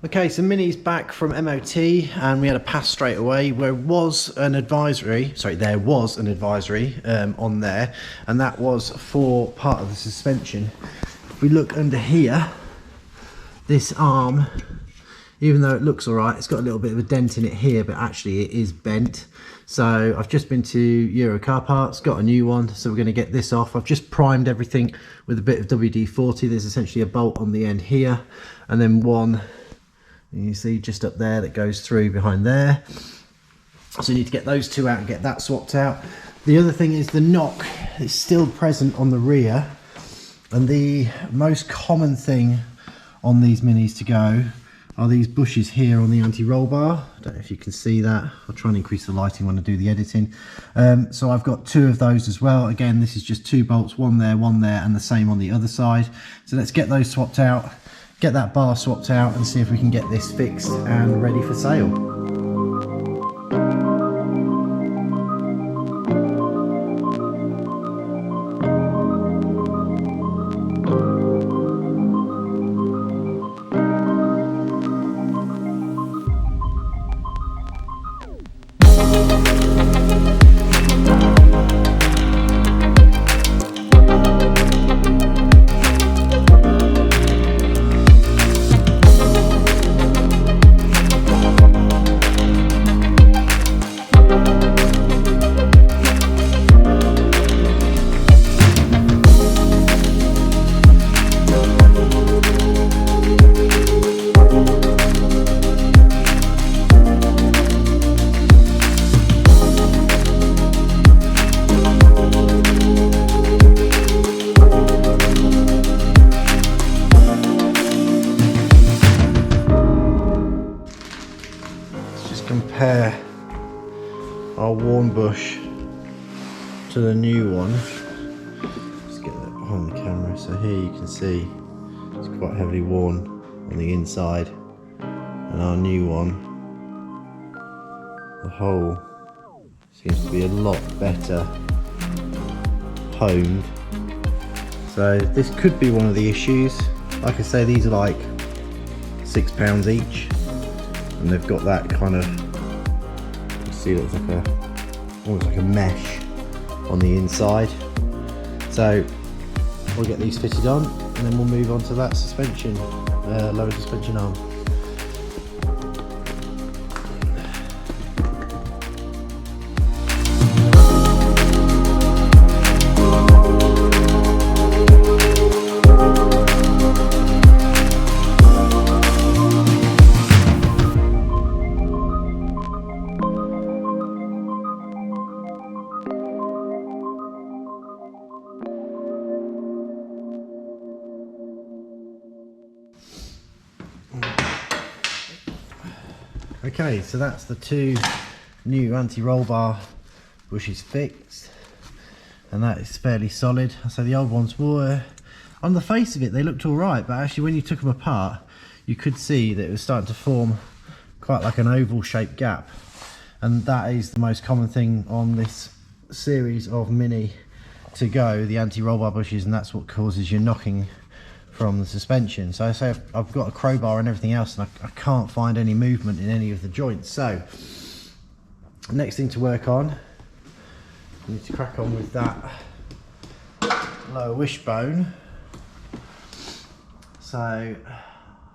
Okay, so Mini's back from MOT and we had a pass straight away. There was an advisory on there, and that was for part of the suspension. If we look under here, this arm, even though it looks all right, it's got a little bit of a dent in it here, but actually it is bent. So I've just been to Euro Car Parts, got a new one, so we're going to get this off. I've just primed everything with a bit of WD-40. There's essentially a bolt on the end here, and then one, you see just up there, that goes through behind there. So you need to get those two out and get that swapped out. The other thing is the knock is still present on the rear, and the most common thing on these Minis to go are these bushes here on the anti-roll bar. I don't know if you can see that. I'll try and increase the lighting when I do the editing. So I've got two of those as well. Again, this is just two bolts, one there, and the same on the other side. So let's get those swapped out, get that bar swapped out, and see if we can get this fixed and ready for sale. Compare our worn bush to the new one. Just get that behind the camera. So here you can see it's quite heavily worn on the inside, and our new one, the hole seems to be a lot better honed. So this could be one of the issues. Like I say, these are like £6 each. And they've got that kind of, you see, it looks like almost like a mesh on the inside. So we'll get these fitted on, and then we'll move on to that suspension, lower suspension arm. Okay, so that's the two new anti-roll bar bushes fixed, and that is fairly solid. So the old ones were, on the face of it, they looked all right, but actually when you took them apart, you could see that it was starting to form quite like an oval shaped gap, and that is the most common thing on this series of Mini to go, the anti-roll bar bushes, and that's what causes your knocking from the suspension. So I say I've got a crowbar and everything else, and I can't find any movement in any of the joints. So next thing to work on, I need to crack on with that lower wishbone. So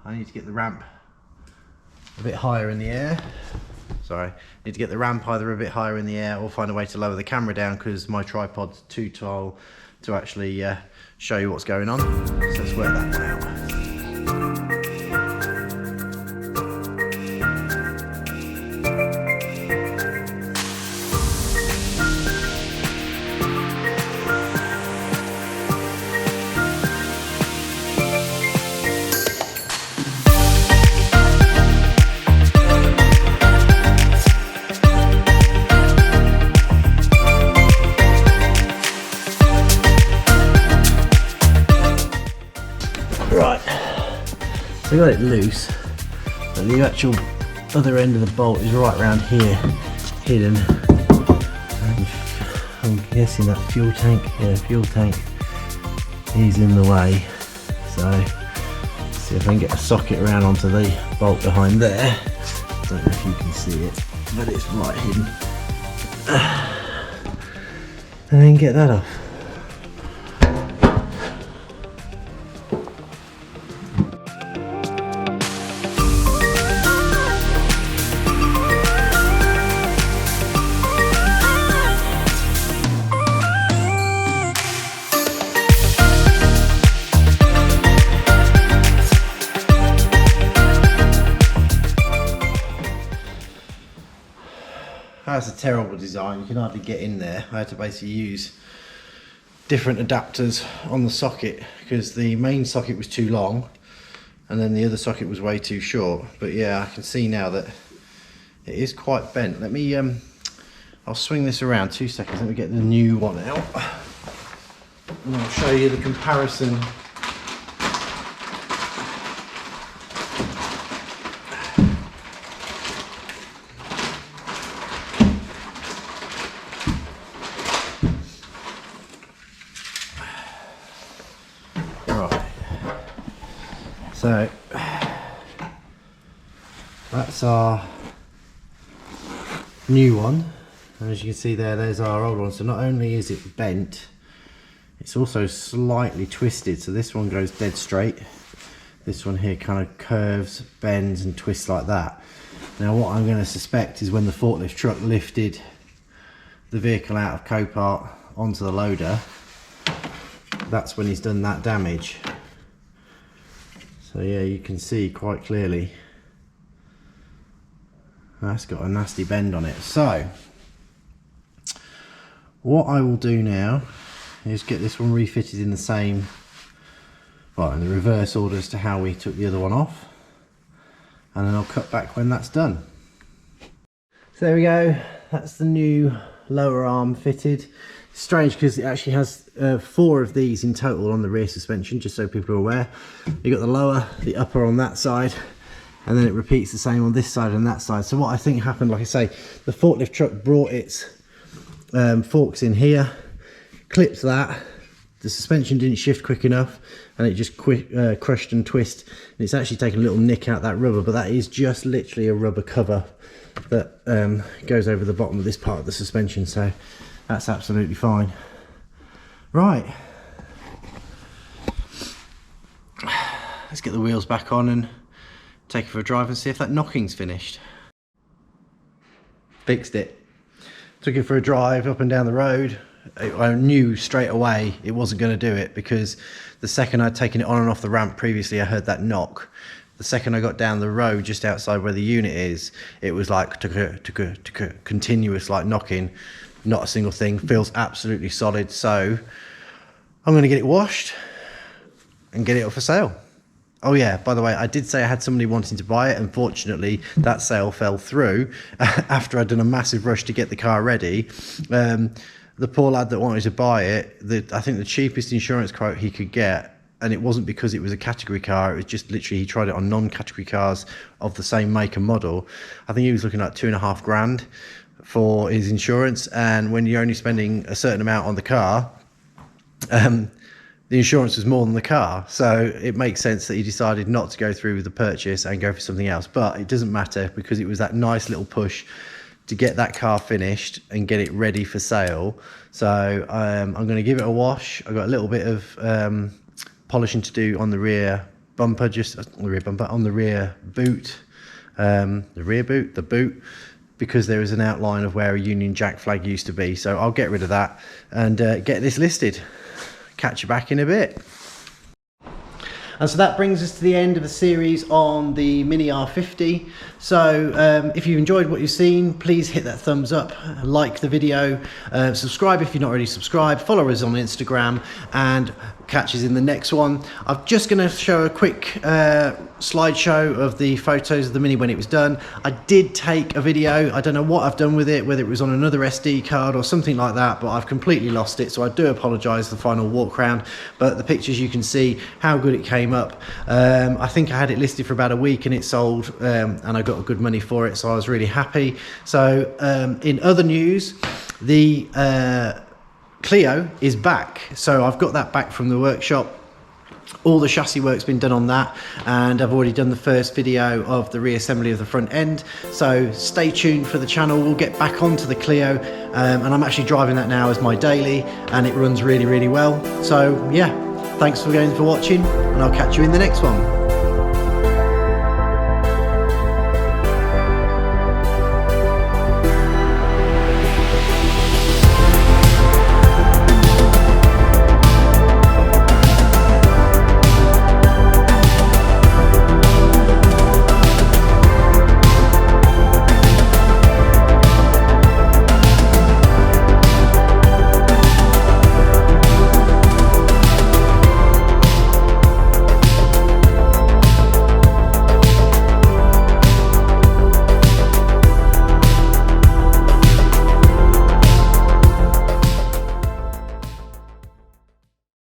I need to get the ramp a bit higher in the air. Sorry, need to get the ramp either a bit higher in the air or find a way to lower the camera down, because my tripod's too tall to actually show you what's going on. So let's work that one out. Right, so I got it loose, but the actual other end of the bolt is right around here, hidden. And I'm guessing that fuel tank is in the way. So let's see See if I can get a socket around onto the bolt behind there. Don't know if you can see it, but it's right hidden. And then get that off. That's a terrible design, you can hardly get in there. I had to basically use different adapters on the socket because the main socket was too long and then the other socket was way too short. But yeah, I can see now that it is quite bent. Let me, I'll swing this around 2 seconds, let me get the new one out and I'll show you the comparison. So that's our new one, and as you can see there's our old one. So not only is it bent, it's also slightly twisted. So this one goes dead straight, this one here kind of curves, bends and twists like that. Now what I'm going to suspect is when the forklift truck lifted the vehicle out of Copart onto the loader, that's when he's done that damage. So yeah, you can see quite clearly that's got a nasty bend on it. So what I will do now is get this one refitted in the same, well, in the reverse order as to how we took the other one off, and then I'll cut back when that's done. So there we go, that's the new lower arm fitted. Strange because it actually has 4 of these in total on the rear suspension, just so people are aware. You got the lower, the upper on that side, and then it repeats the same on this side and that side. So what I think happened, like I say, the forklift truck brought its forks in here, clipped that, the suspension didn't shift quick enough, and it just crushed and twisted. And it's actually taken a little nick out that rubber, but that is just literally a rubber cover that goes over the bottom of this part of the suspension. So that's absolutely fine. Right, let's get the wheels back on and take it for a drive and see if that knocking's finished. Fixed it. Took it for a drive up and down the road. I knew straight away it wasn't going to do it, because the second I'd taken it on and off the ramp previously, I heard that knock. The second I got down the road just outside where the unit is, it was like continuous like knocking. Not a single thing, feels absolutely solid. So I'm going to get it washed and get it up for sale. Oh yeah, by the way, I did say I had somebody wanting to buy it. Unfortunately, that sale fell through after I'd done a massive rush to get the car ready. The poor lad that wanted to buy it, I think the cheapest insurance quote he could get, and it wasn't because it was a category car, it was just literally he tried it on non-category cars of the same make and model. I think he was looking at $2.5 grand for his insurance, and when you're only spending a certain amount on the car, the insurance was more than the car, so it makes sense that he decided not to go through with the purchase and go for something else. But it doesn't matter, because it was that nice little push to get that car finished and get it ready for sale. So I'm going to give it a wash. I've got a little bit of polishing to do on the rear bumper, just on the rear bumper, on the rear boot, the boot, because there is an outline of where a Union Jack flag used to be. So I'll get rid of that and get this listed. Catch you back in a bit. And so that brings us to the end of the series on the Mini R50. So if you've enjoyed what you've seen, please hit that thumbs up, like the video, subscribe if you're not already subscribed, follow us on Instagram, and catch us in the next one. I'm just going to show a quick slideshow of the photos of the Mini when it was done. I did take a video. I don't know what I've done with it, whether it was on another SD card or something like that, but I've completely lost it, so I do apologise for the final walk round. But the pictures, you can see how good it came up. I think I had it listed for about a week and it sold, and I got good money for it, so I was really happy. So in other news, the Clio is back. So I've got that back from the workshop. All the chassis work's been done on that, and I've already done the first video of the reassembly of the front end, so stay tuned for the channel. We'll get back onto the Clio, and I'm actually driving that now as my daily, and it runs really, really well. So yeah, thanks for watching, and I'll catch you in the next one.